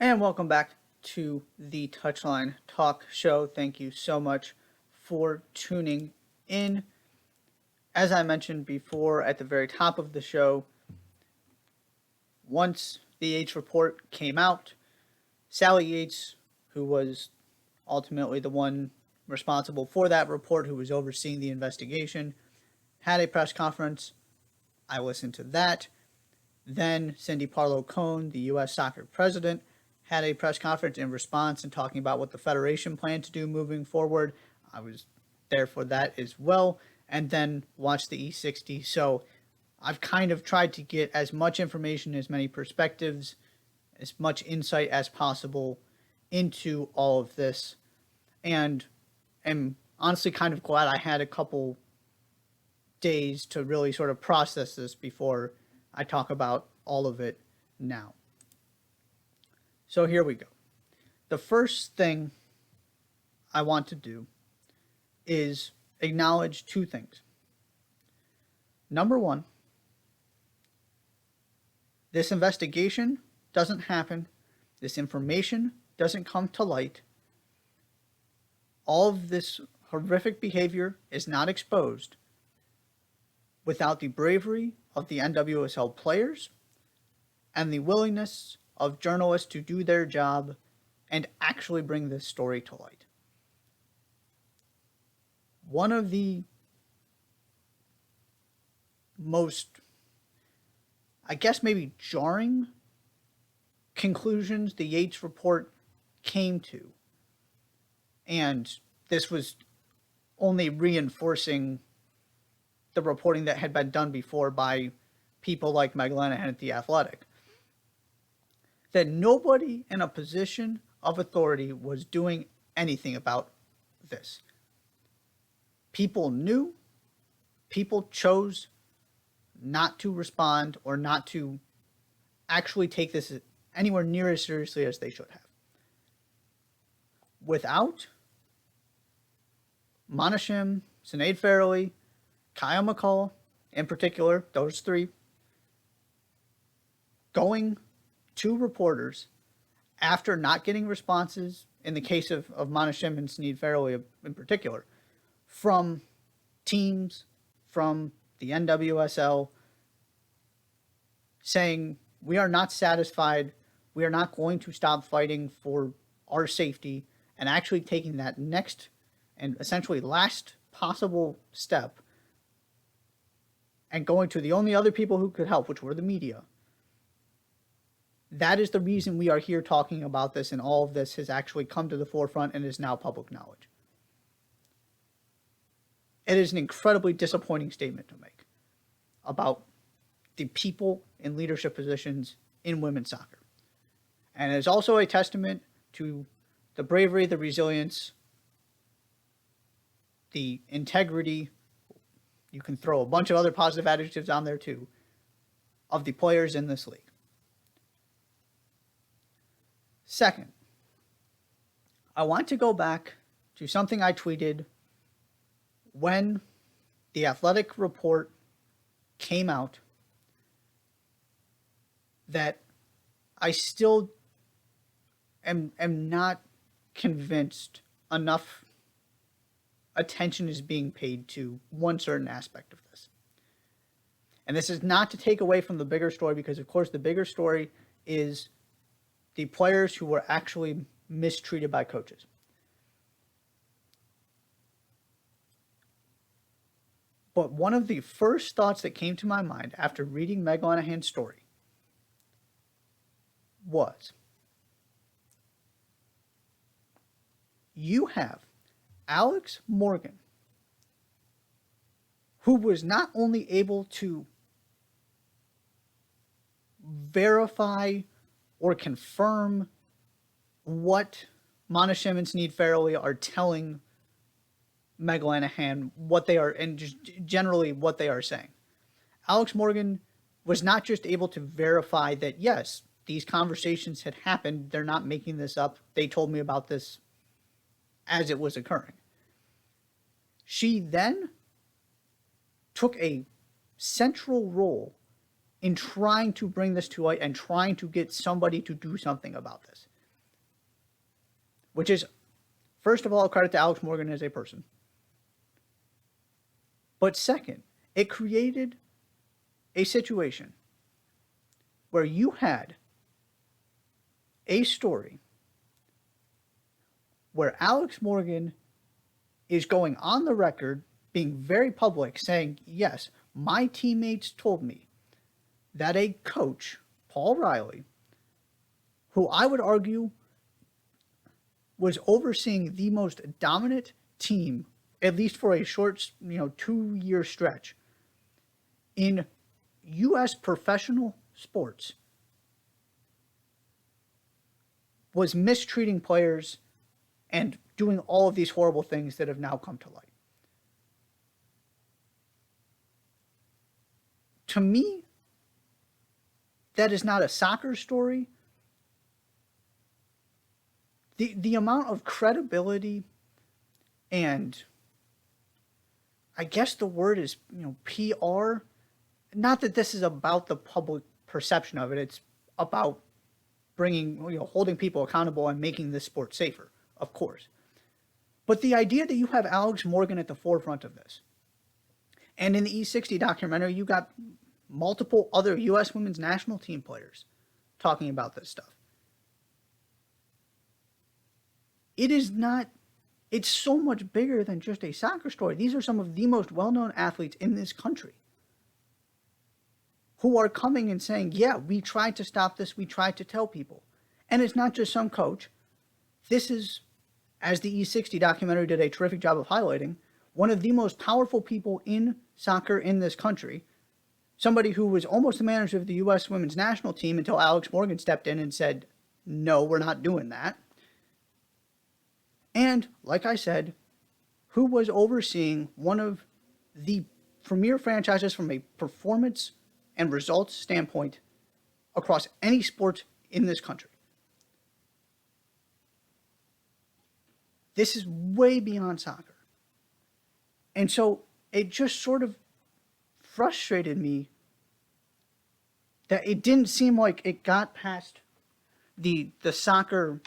And welcome back to the Touchline Talk Show. Thank you so much for tuning in. As I mentioned before at the very top of the show, once the Yates report came out, Sally Yates, who was ultimately the one responsible for that report, who was overseeing the investigation, had a press conference. I listened to that. Then Cindy Parlow-Cone, the U.S. Soccer president, had a press conference in response and talking about what the Federation planned to do moving forward. I was there for that as well, and then watched the E60. So I've kind of tried to get as much information, as many perspectives, as much insight as possible into all of this, and am honestly kind of glad I had a couple days to really sort of process this before I talk about all of it now. So here we go. The first thing I want to do is acknowledge two things. Number one, this investigation doesn't happen. This information doesn't come to light. All of this horrific behavior is not exposed without the bravery of the NWSL players and the willingness of journalists to do their job and actually bring this story to light. One of the most, I guess, maybe jarring conclusions the Yates report came to, and this was only reinforcing the reporting that had been done before by people like Meg Lanahan at The Athletic, that nobody in a position of authority was doing anything about this. People knew, people chose not to respond or not to actually take this anywhere near as seriously as they should have. Without Monishim, Sinead Farrelly, Kyle McCall, in particular, those three, going to reporters after not getting responses, in the case of Monishim and Sinead Farrelly in particular, from teams, from the NWSL, saying, we are not satisfied, we are not going to stop fighting for our safety, and actually taking that next and essentially last possible step and going to the only other people who could help, which were the media. That is the reason we are here talking about this, and all of this has actually come to the forefront and is now public knowledge. It is an incredibly disappointing statement to make about the people in leadership positions in women's soccer. And it is also a testament to the bravery, the resilience, the integrity, you can throw a bunch of other positive adjectives on there too, of the players in this league. Second, I want to go back to something I tweeted when the Athletic report came out, that I still am not convinced enough attention is being paid to one certain aspect of this. And this is not to take away from the bigger story, because of course the bigger story is the players who were actually mistreated by coaches. But one of the first thoughts that came to my mind after reading Meg Lanahan's story was, you have Alex Morgan, who was not only able to verify or confirm what Monishim and Sinead Farrelly are telling Meg Lanahan, what they are, and just generally what they are saying. Alex Morgan was not just able to verify that, yes, these conversations had happened, they're not making this up, they told me about this as it was occurring. She then took a central role in trying to bring this to light and trying to get somebody to do something about this. which is, first of all, a credit to Alex Morgan as a person. But second, it created a situation where you had a story where Alex Morgan is going on the record, being very public, saying, yes, my teammates told me that a coach, Paul Riley, who I would argue was overseeing the most dominant team, at least for a short, 2-year stretch, in U.S. professional sports, was mistreating players and doing all of these horrible things that have now come to light. To me, that is not a soccer story. The amount of credibility and I guess the word is, PR. Not that this is about the public perception of it. It's about bringing, holding people accountable and making this sport safer, of course. But the idea that you have Alex Morgan at the forefront of this, and in the E60 documentary, you got multiple other U.S. women's national team players talking about this stuff. It's so much bigger than just a soccer story. These are some of the most well-known athletes in this country who are coming and saying, yeah, we tried to stop this. We tried to tell people. And it's not just some coach. This is, as the E60 documentary did a terrific job of highlighting, one of the most powerful people in soccer in this country, somebody who was almost the manager of the U.S. women's national team until Alex Morgan stepped in and said, no, we're not doing that. And, like I said, who was overseeing one of the premier franchises from a performance and results standpoint across any sport in this country. This is way beyond soccer. And so it just sort of frustrated me that it didn't seem like it got past the soccer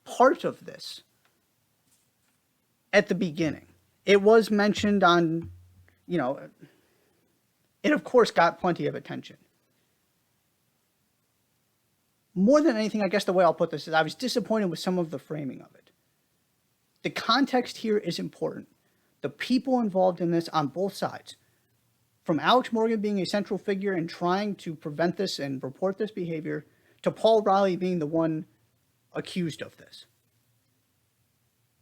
part of this at the beginning. It was mentioned on, it of course got plenty of attention. More than anything, I guess the way I'll put this is I was disappointed with some of the framing of it. The context here is important. The people involved in this on both sides, from Alex Morgan being a central figure in trying to prevent this and report this behavior, to Paul Riley being the one accused of this.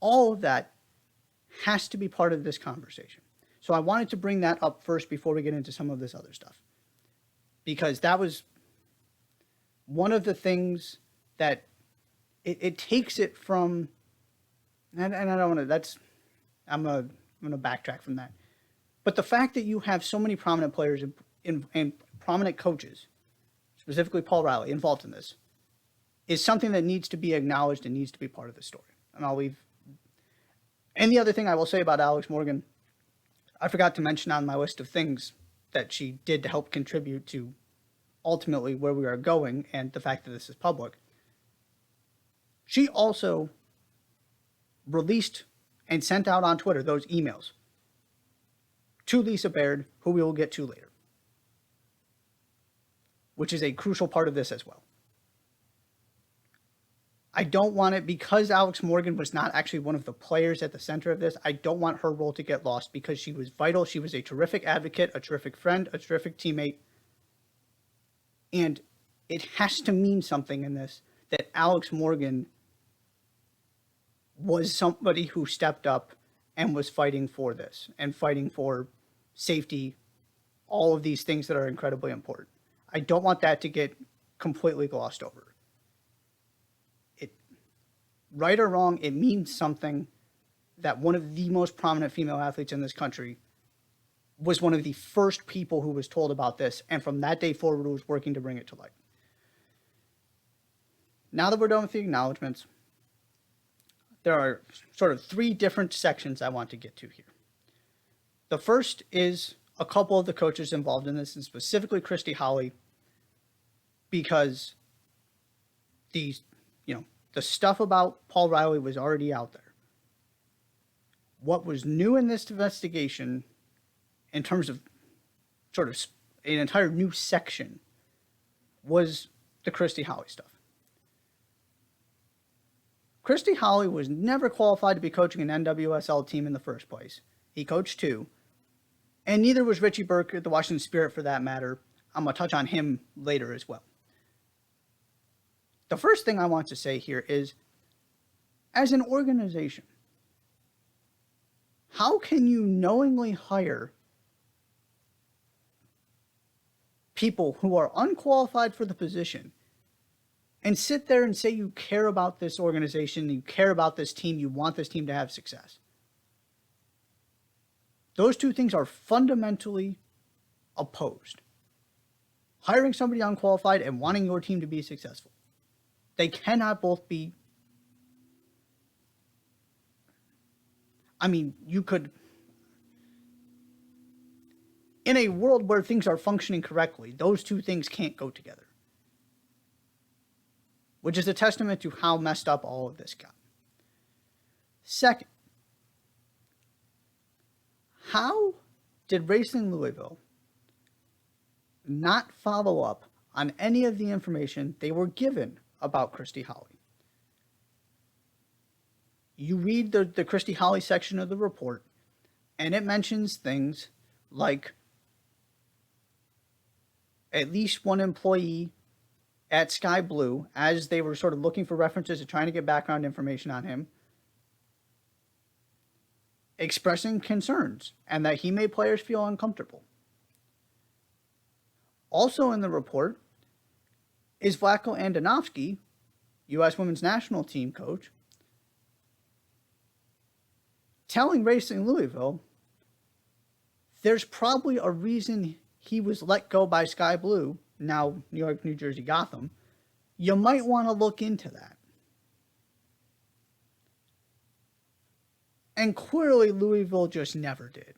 All of that has to be part of this conversation. So I wanted to bring that up first before we get into some of this other stuff. Because that was one of the things that it takes it from, and I don't want to, I'm going to backtrack from that. But the fact that you have so many prominent players and prominent coaches, specifically Paul Riley, involved in this, is something that needs to be acknowledged and needs to be part of the story. And I'll leave. And the other thing I will say about Alex Morgan, I forgot to mention on my list of things that she did to help contribute to ultimately where we are going and the fact that this is public. She also released and sent out on Twitter those emails to Lisa Baird, who we will get to later, which is a crucial part of this as well. I don't want it, because Alex Morgan was not actually one of the players at the center of this, I don't want her role to get lost because she was vital. She was a terrific advocate, a terrific friend, a terrific teammate. And it has to mean something in this, that Alex Morgan was somebody who stepped up and was fighting for this and fighting for safety, all of these things that are incredibly important. I don't want that to get completely glossed over. Right or wrong, it means something that one of the most prominent female athletes in this country was one of the first people who was told about this, and from that day forward was working to bring it to light. Now that we're done with the acknowledgments, there are sort of 3 different sections I want to get to here. The first is a couple of the coaches involved in this, and specifically Christy Howie, because these, The stuff about Paul Riley was already out there. What was new in this investigation, in terms of sort of an entire new section, was the Christy Howie stuff. Christy Howie was never qualified to be coaching an NWSL team in the first place. He coached 2. And neither was Richie Burke at the Washington Spirit, for that matter. I'm going to touch on him later as well. The first thing I want to say here is, as an organization, how can you knowingly hire people who are unqualified for the position and sit there and say you care about this organization, you care about this team, you want this team to have success? Those two things are fundamentally opposed. Hiring somebody unqualified and wanting your team to be successful. They cannot both be. I mean, you could, in a world where things are functioning correctly, those two things can't go together. Which is a testament to how messed up all of this got. Second, how did Racing Louisville not follow up on any of the information they were given about Christy Howie? You read the Christy Howie section of the report, and it mentions things like at least one employee at Sky Blue, as they were sort of looking for references and trying to get background information on him, expressing concerns and that he made players feel uncomfortable. Also in the report is Vlatko Andonovski, U.S. Women's National Team coach, telling Racing Louisville there's probably a reason he was let go by Sky Blue, now New York, New Jersey, Gotham. You might want to look into that. And clearly Louisville just never did.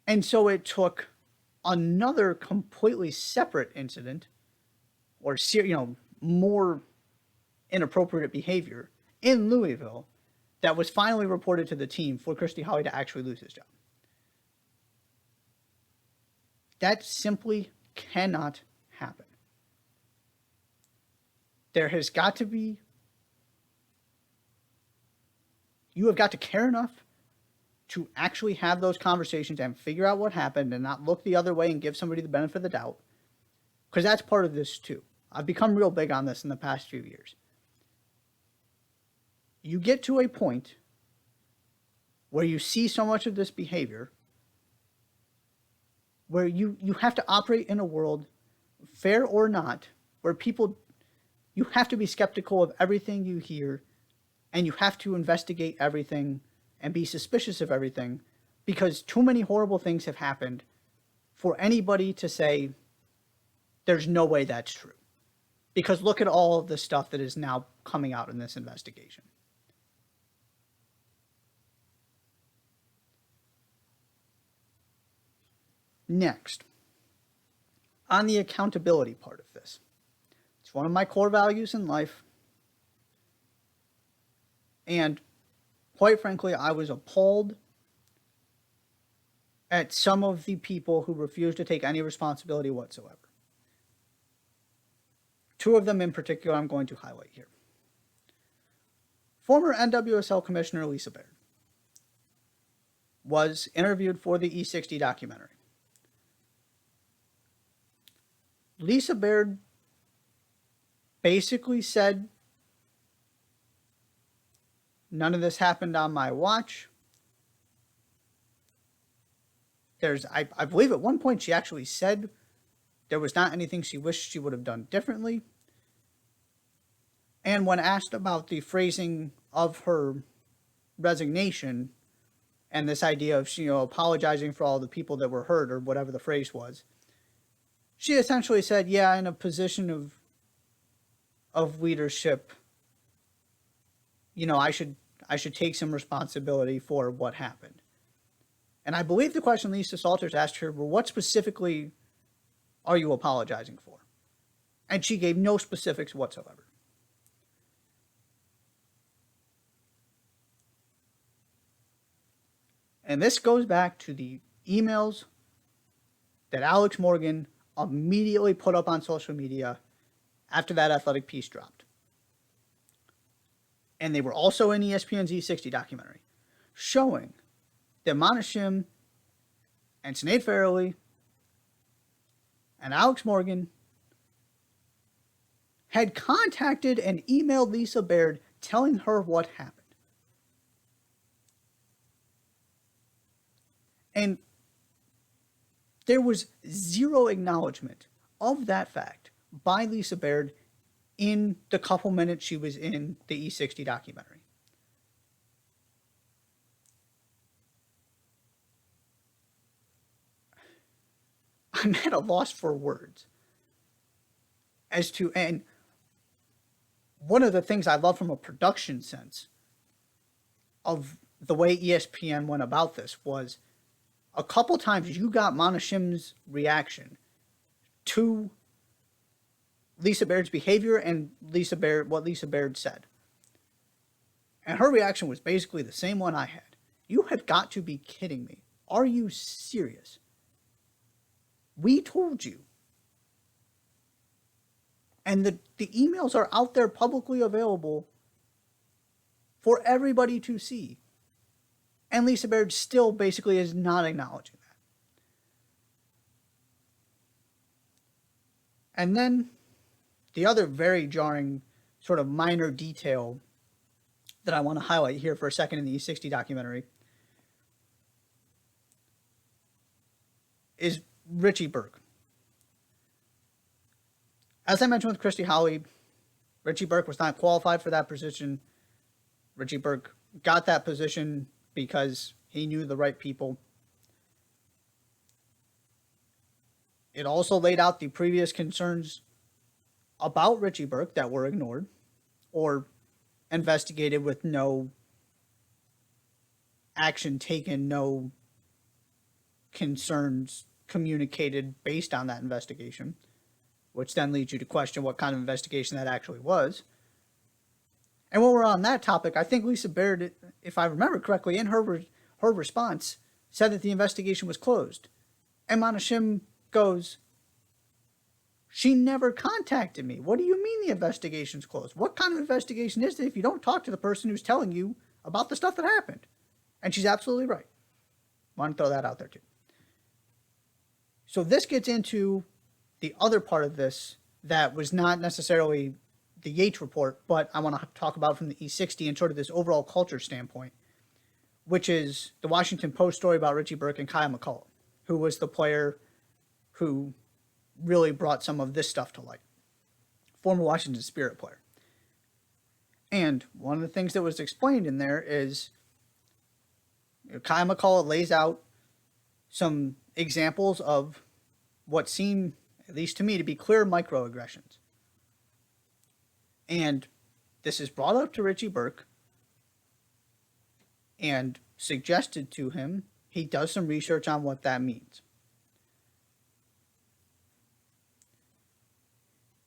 And so it took another completely separate incident, or more inappropriate behavior in Louisville, that was finally reported to the team for Christy Howie to actually lose his job. That simply cannot happen. There has got to be, you have got to care enough to actually have those conversations and figure out what happened and not look the other way and give somebody the benefit of the doubt. Because that's part of this too. I've become real big on this in the past few years. You get to a point where you see so much of this behavior where you have to operate in a world, fair or not, where people, you have to be skeptical of everything you hear, and you have to investigate everything and be suspicious of everything, because too many horrible things have happened for anybody to say there's no way that's true. Because look at all of the stuff that is now coming out in this investigation. Next, on the accountability part of this. It's one of my core values in life. And quite frankly, I was appalled at some of the people who refused to take any responsibility whatsoever. Two of them in particular I'm going to highlight here. Former NWSL Commissioner Lisa Baird was interviewed for the E60 documentary. Lisa Baird basically said, none of this happened on my watch. I believe at one point she actually said there was not anything she wished she would have done differently. And when asked about the phrasing of her resignation and this idea of, apologizing for all the people that were hurt, or whatever the phrase was, she essentially said, yeah, in a position of leadership, I should take some responsibility for what happened. And I believe the question Lisa Salters asked her, well, what specifically are you apologizing for? And she gave no specifics whatsoever. And this goes back to the emails that Alex Morgan immediately put up on social media after that Athletic piece dropped. And they were also in ESPN's E60 documentary, showing that Mana Shim and Sinead Farrelly and Alex Morgan had contacted and emailed Lisa Baird telling her what happened. And there was zero acknowledgement of that fact by Lisa Baird in the couple minutes she was in the E60 documentary. I'm at a loss for words as to, and one of the things I love from a production sense of the way ESPN went about this was a couple times you got Mana Shim's reaction to Lisa Baird's behavior and what Lisa Baird said. And her reaction was basically the same one I had. You have got to be kidding me. Are you serious? We told you. And the emails are out there publicly available for everybody to see. And Lisa Baird still basically is not acknowledging that. And then the other very jarring sort of minor detail that I want to highlight here for a second in the E60 documentary is Richie Burke. As I mentioned with Christy Howie, Richie Burke was not qualified for that position. Richie Burke got that position because he knew the right people. It also laid out the previous concerns about Richie Burke that were ignored or investigated with no action taken, no concerns communicated based on that investigation, which then leads you to question what kind of investigation that actually was. And while we're on that topic, I think Lisa Baird, if I remember correctly, in her response, said that the investigation was closed. And Mana Shim goes, she never contacted me. What do you mean the investigation's closed? What kind of investigation is it if you don't talk to the person who's telling you about the stuff that happened? And she's absolutely right. Want to throw that out there too. So this gets into the other part of this that was not necessarily the Yates report, but I want to talk about from the E60 and sort of this overall culture standpoint, which is the Washington Post story about Richie Burke and Kyle McCullough, who was the player who really brought some of this stuff to light. Former Washington Spirit player. And one of the things that was explained in there is Kyle McCullough lays out some examples of what seem, at least to me, to be clear microaggressions. And this is brought up to Richie Burke and suggested to him. He does some research on what that means.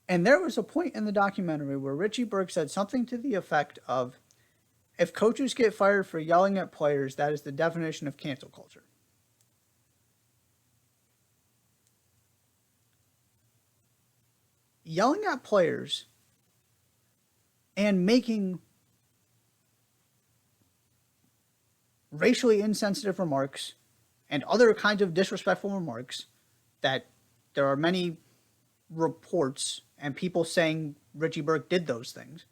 And there was a point in the documentary where Richie Burke said something to the effect of, if coaches get fired for yelling at players, that is the definition of cancel culture. Yelling at players and making racially insensitive remarks and other kinds of disrespectful remarks that there are many reports and people saying Richie Burke did those things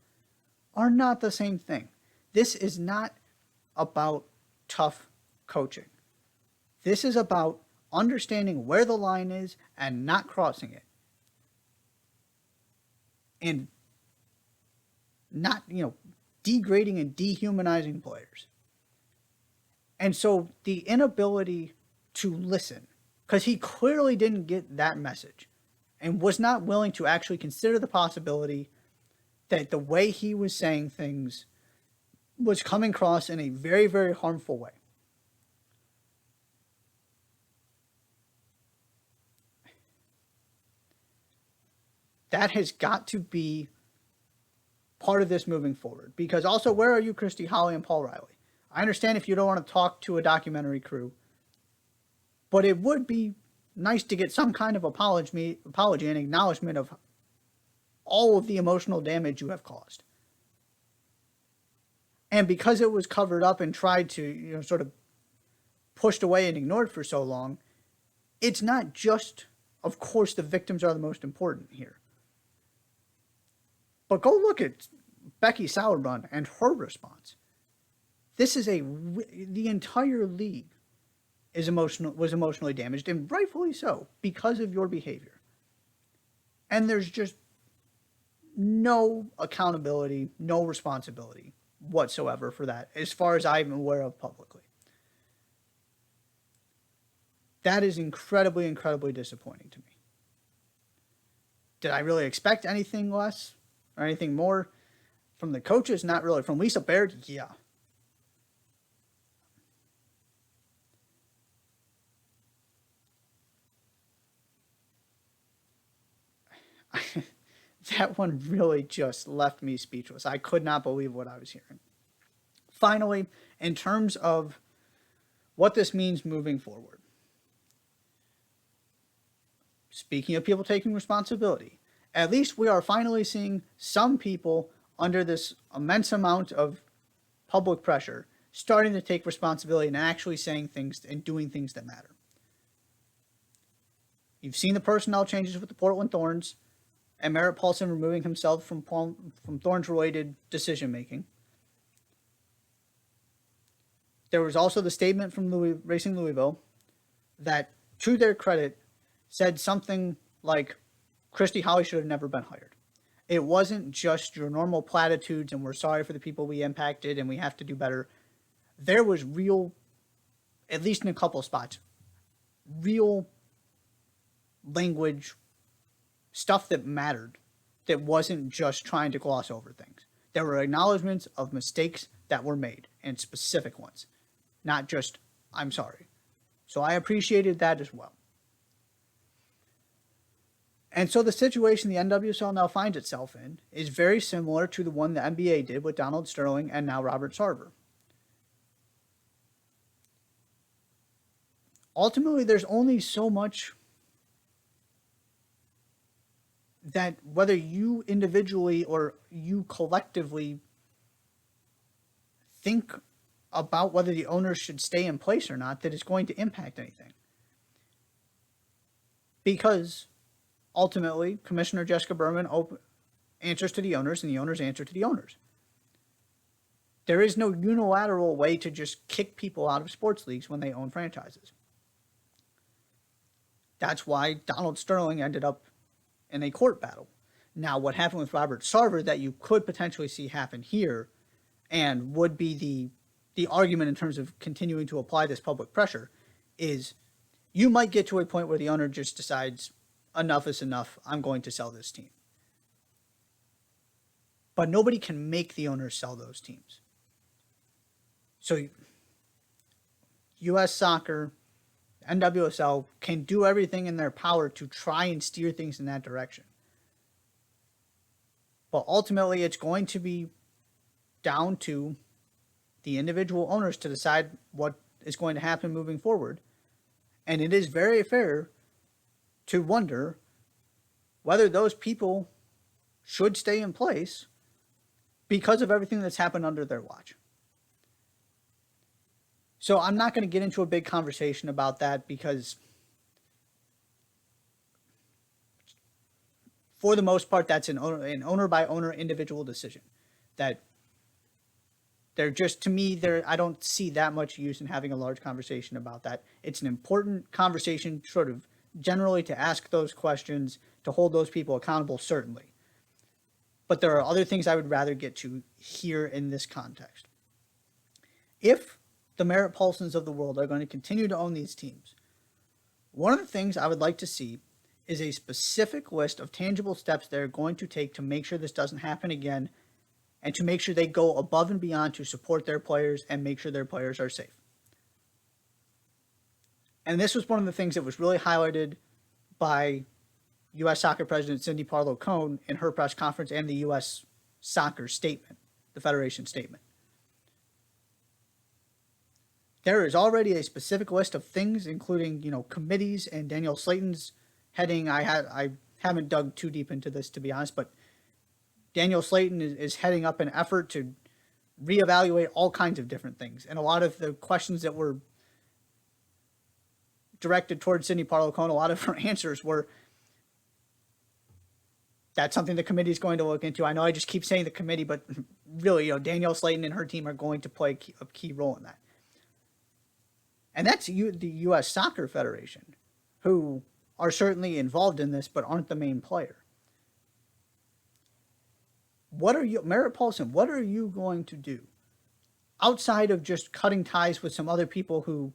are not the same thing. This is not about tough coaching. This is about understanding where the line is and not crossing it. And not, degrading and dehumanizing players. And so the inability to listen, because he clearly didn't get that message and was not willing to actually consider the possibility that the way he was saying things was coming across in a very, very harmful way. That has got to be part of this moving forward. Because also, where are you, Christy Howie and Paul Riley? I understand if you don't want to talk to a documentary crew, but it would be nice to get some kind of apology and acknowledgement of all of the emotional damage you have caused. And because it was covered up and tried to, sort of pushed away and ignored for so long, it's not just, of course, the victims are the most important here. But go look at Becky Sauerbrunn and her response. This is the entire league was emotionally damaged, and rightfully so, because of your behavior. And there's just no accountability, no responsibility whatsoever for that, as far as I'm aware of publicly. That is incredibly, incredibly disappointing to me. Did I really expect anything less or anything more from the coaches? Not really. From Lisa Baird, yeah. That one really just left me speechless. I could not believe what I was hearing. Finally, in terms of what this means moving forward, speaking of people taking responsibility, at least we are finally seeing some people under this immense amount of public pressure starting to take responsibility and actually saying things and doing things that matter. You've seen the personnel changes with the Portland Thorns and Merritt Paulson removing himself from Thorns-related decision-making. There was also the statement from Racing Louisville that, to their credit, said something like, Christy Howie should have never been hired. It wasn't just your normal platitudes and we're sorry for the people we impacted and we have to do better. There was real, at least in a couple of spots, real language, stuff that mattered, that wasn't just trying to gloss over things. There were acknowledgments of mistakes that were made, and specific ones, not just, I'm sorry. So I appreciated that as well. And so the situation the NWSL now finds itself in is very similar to the one the NBA did with Donald Sterling and now Robert Sarver. Ultimately, there's only so much that whether you individually or you collectively think about whether the owners should stay in place or not that is going to impact anything. Because ultimately, Commissioner Jessica Berman answers to the owners and the owners answer to the owners. There is no unilateral way to just kick people out of sports leagues when they own franchises. That's why Donald Sterling ended up in a court battle. Now, what happened with Robert Sarver that you could potentially see happen here and would be the argument in terms of continuing to apply this public pressure is you might get to a point where the owner just decides enough is enough, I'm going to sell this team. But nobody can make the owners sell those teams. So U.S. Soccer, NWSL can do everything in their power to try and steer things in that direction. But ultimately, it's going to be down to the individual owners to decide what is going to happen moving forward. And it is very fair to wonder whether those people should stay in place because of everything that's happened under their watch. So I'm not going to get into a big conversation about that because for the most part, that's an owner by owner individual decision. That they're just, to me, I don't see that much use in having a large conversation about that. It's an important conversation sort of generally to ask those questions, to hold those people accountable, certainly. But there are other things I would rather get to here in this context. If the Merritt Paulsons of the world are going to continue to own these teams, one of the things I would like to see is a specific list of tangible steps they're going to take to make sure this doesn't happen again and to make sure they go above and beyond to support their players and make sure their players are safe. And this was one of the things that was really highlighted by U.S. Soccer President Cindy Parlow-Cone in her press conference and the U.S. Soccer statement, the Federation statement. There is already a specific list of things, including, committees, and Danielle Slayton's heading. I haven't dug too deep into this, to be honest, but Danielle Slayton is heading up an effort to reevaluate all kinds of different things. And a lot of the questions that were directed towards Cindy Parlow-Cone, a lot of her answers were, that's something the committee is going to look into. I know I just keep saying the committee, but really, Danielle Slayton and her team are going to play a key role in that. And that's the U.S. Soccer Federation, who are certainly involved in this, but aren't the main player. Merritt Paulson, what are you going to do outside of just cutting ties with some other people who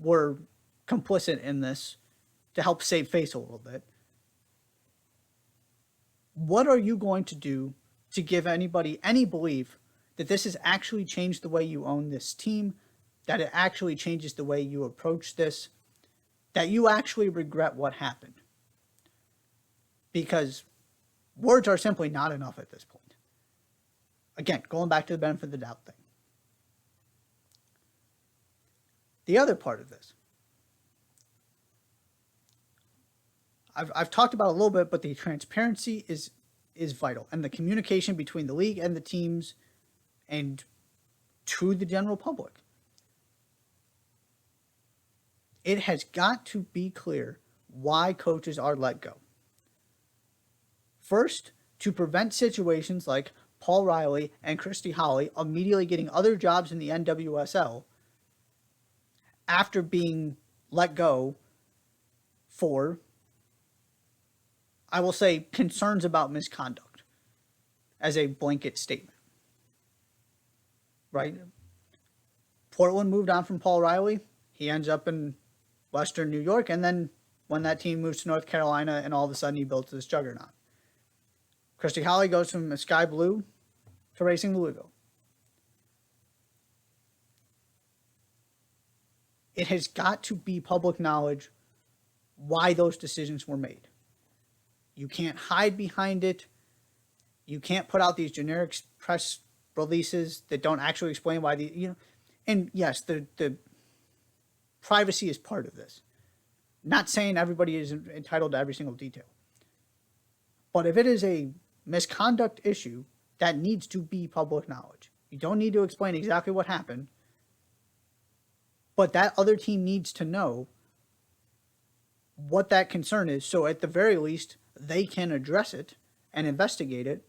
were complicit in this to help save face a little bit? What are you going to do to give anybody any belief that this has actually changed the way you own this team, that it actually changes the way you approach this, that you actually regret what happened? Because words are simply not enough at this point. Again, going back to the benefit of the doubt thing. The other part of this, I've talked about a little bit, but the transparency is vital, and the communication between the league and the teams and to the general public. It has got to be clear why coaches are let go. First, to prevent situations like Paul Riley and Christy Howie immediately getting other jobs in the NWSL after being let go for, I will say, concerns about misconduct as a blanket statement. Right? Portland moved on from Paul Riley. He ends up in Western New York, and then when that team moves to North Carolina, and all of a sudden he builds this juggernaut. Christy Howie goes from Sky Blue to Racing Louisville. It has got to be public knowledge why those decisions were made. You can't hide behind it. You can't put out these generic press releases that don't actually explain why and yes, the privacy is part of this. Not saying everybody is entitled to every single detail. But if it is a misconduct issue, that needs to be public knowledge. You don't need to explain exactly what happened, but that other team needs to know what that concern is, so at the very least, they can address it and investigate it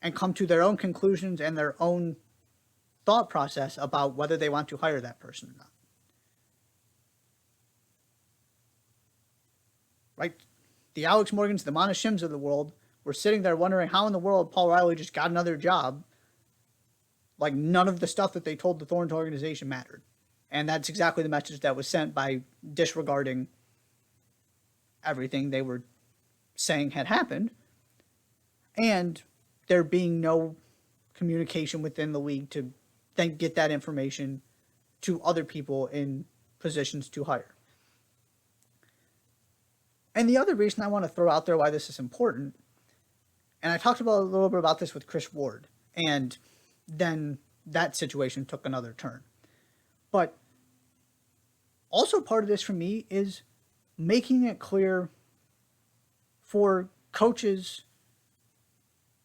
and come to their own conclusions and their own thought process about whether they want to hire that person or not. Right? The Alex Morgans, the Mona Shims of the world were sitting there wondering how in the world Paul Riley just got another job. Like, none of the stuff that they told the Thorns organization mattered. And that's exactly the message that was sent by disregarding everything they were saying had happened, and there being no communication within the league to then get that information to other people in positions to hire. And the other reason I want to throw out there why this is important, and I talked about a little bit about this with Chris Ward, and then that situation took another turn. But also part of this for me is making it clear for coaches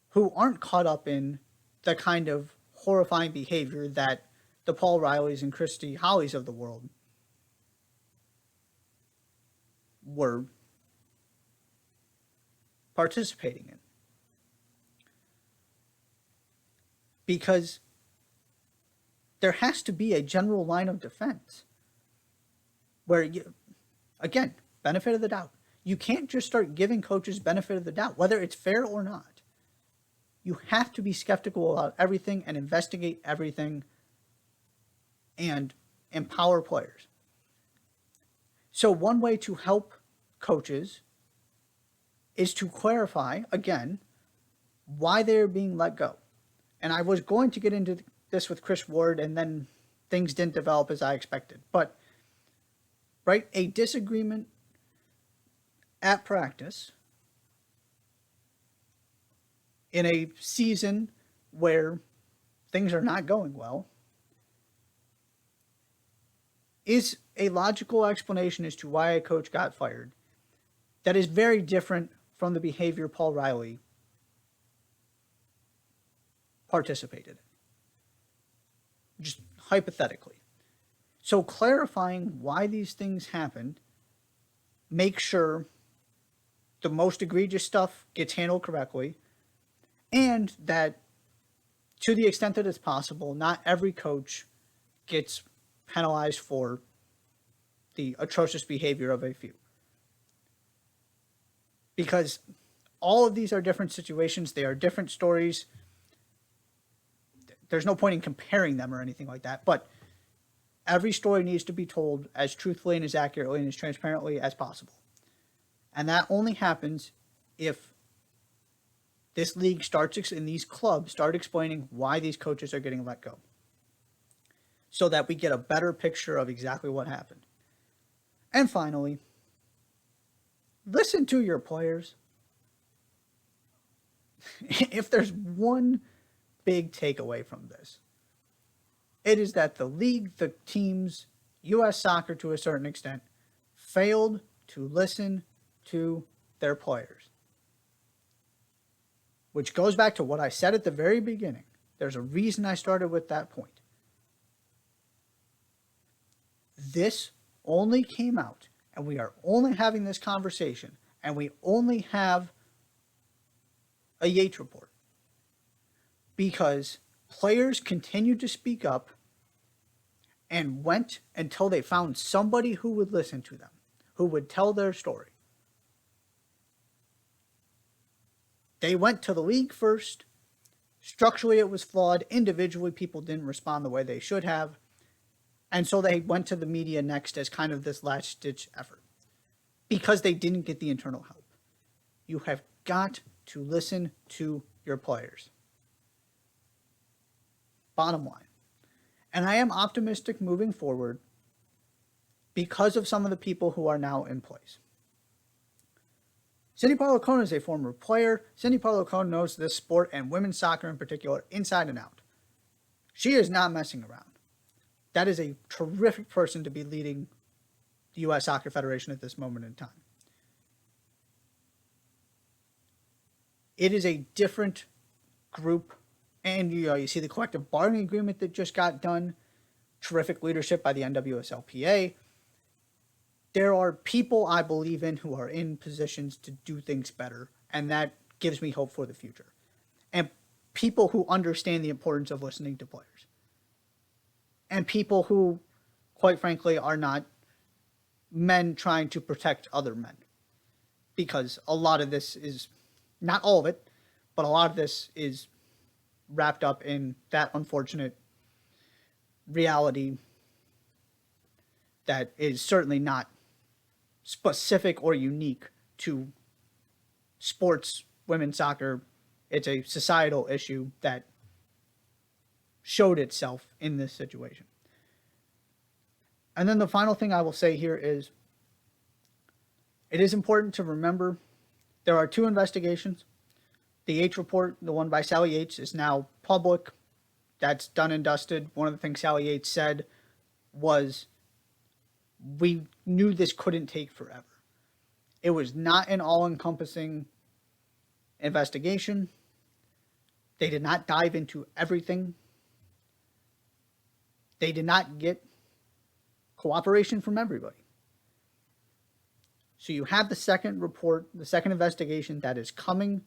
who aren't caught up in the kind of horrifying behavior that the Paul Rileys and Christy Howies of the world were participating in. Because there has to be a general line of defense where, again, benefit of the doubt. You can't just start giving coaches benefit of the doubt, whether it's fair or not. You have to be skeptical about everything and investigate everything and empower players. So one way to help coaches is to clarify, again, why they're being let go. And I was going to get into this with Chris Ward, and then things didn't develop as I expected. But, right, a disagreement at practice in a season where things are not going well is a logical explanation as to why a coach got fired that is very different from the behavior Paul Riley participated in, just hypothetically. So clarifying why these things happened, make sure the most egregious stuff gets handled correctly, and that to the extent that it's possible, not every coach gets penalized for the atrocious behavior of a few. Because all of these are different situations, they are different stories. There's no point in comparing them or anything like that, but every story needs to be told as truthfully and as accurately and as transparently as possible. And that only happens if this league starts and these clubs start explaining why these coaches are getting let go, so that we get a better picture of exactly what happened. And finally, listen to your players. If there's one big takeaway from this, it is that the league, the teams, U.S. soccer to a certain extent, failed to listen to their players. Which goes back to what I said at the very beginning. There's a reason I started with that point. This only came out, and we are only having this conversation, and we only have a Yates report, because players continued to speak up and went until they found somebody who would listen to them, who would tell their story. They went to the league first. Structurally, it was flawed. Individually, people didn't respond the way they should have. And so they went to the media next as kind of this last-ditch effort, because they didn't get the internal help. You have got to listen to your players. Bottom line. And I am optimistic moving forward because of some of the people who are now in place. Cindy Parlow-Cohn is a former player. Cindy Parlow-Cohn knows this sport, and women's soccer in particular, inside and out. She is not messing around. That is a terrific person to be leading the U.S. Soccer Federation at this moment in time. It is a different group, and you see the collective bargaining agreement that just got done. Terrific leadership by the NWSLPA. There are people I believe in who are in positions to do things better, and that gives me hope for the future. And people who understand the importance of listening to players. And people who, quite frankly, are not men trying to protect other men. Because a lot of this is, not all of it, but a lot of this is wrapped up in that unfortunate reality that is certainly not specific or unique to sports, women's soccer. It's a societal issue that showed itself in this situation. And then the final thing I will say here is, it is important to remember there are two investigations. The Yates report, the one by Sally Yates, is now public. That's done and dusted. One of the things Sally Yates said was, we knew this couldn't take forever. It was not an all-encompassing investigation. They did not dive into everything. They did not get cooperation from everybody. So you have the second report, the second investigation that is coming.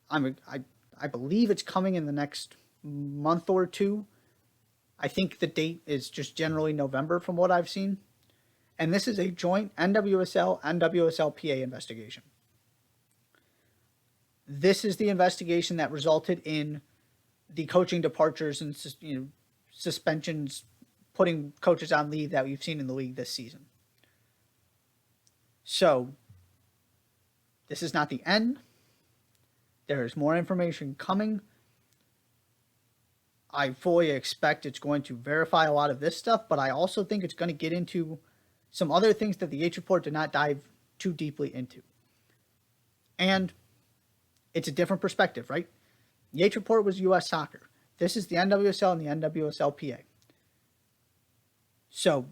I believe it's coming in the next month or two. I think the date is just generally November from what I've seen. And this is a joint NWSL, NWSLPA investigation. This is the investigation that resulted in the coaching departures and suspensions, putting coaches on leave that we've seen in the league this season. So, this is not the end. There is more information coming. I fully expect it's going to verify a lot of this stuff, but I also think it's going to get into some other things that the Yates report did not dive too deeply into. And it's a different perspective, right? Yates report was U.S. soccer. This is the NWSL and the NWSLPA. So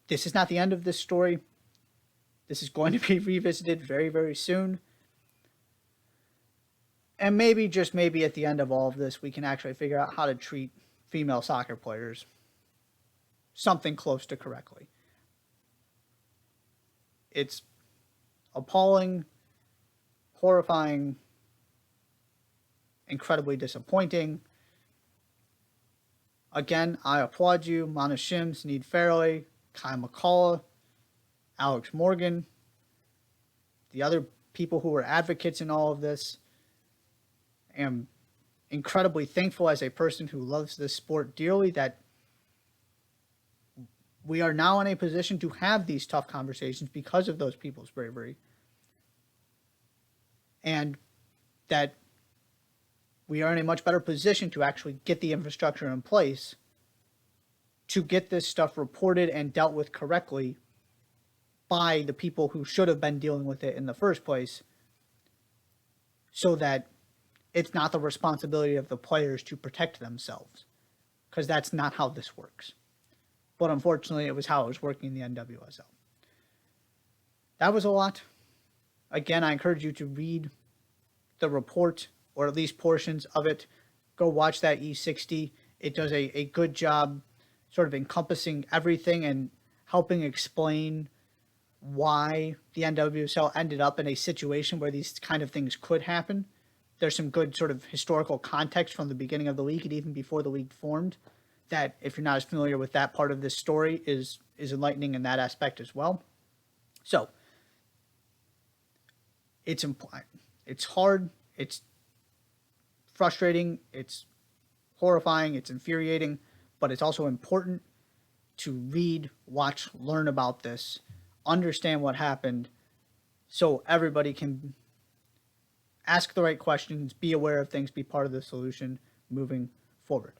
this is not the end of this story. This is going to be revisited very, very soon. And maybe, just maybe, at the end of all of this, we can actually figure out how to treat female soccer players something close to correctly. It's appalling, horrifying, incredibly disappointing. Again, I applaud you, Mana Shims, Need Fairley, Kai McCullough, Alex Morgan, the other people who were advocates in all of this. I am incredibly thankful as a person who loves this sport dearly that we are now in a position to have these tough conversations because of those people's bravery. And that we are in a much better position to actually get the infrastructure in place to get this stuff reported and dealt with correctly by the people who should have been dealing with it in the first place, so that it's not the responsibility of the players to protect themselves, because that's not how this works. But unfortunately, it was how it was working in the NWSL. That was a lot. Again, I encourage you to read the report, or at least portions of it. Go watch that E60. It does a good job sort of encompassing everything and helping explain why the NWSL ended up in a situation where these kind of things could happen. There's some good sort of historical context from the beginning of the league and even before the league formed that, if you're not as familiar with that part of this story, is enlightening in that aspect as well. So it's hard, it's frustrating, it's horrifying, it's infuriating, but it's also important to read, watch, learn about this, understand what happened, so everybody can ask the right questions, be aware of things, be part of the solution moving forward.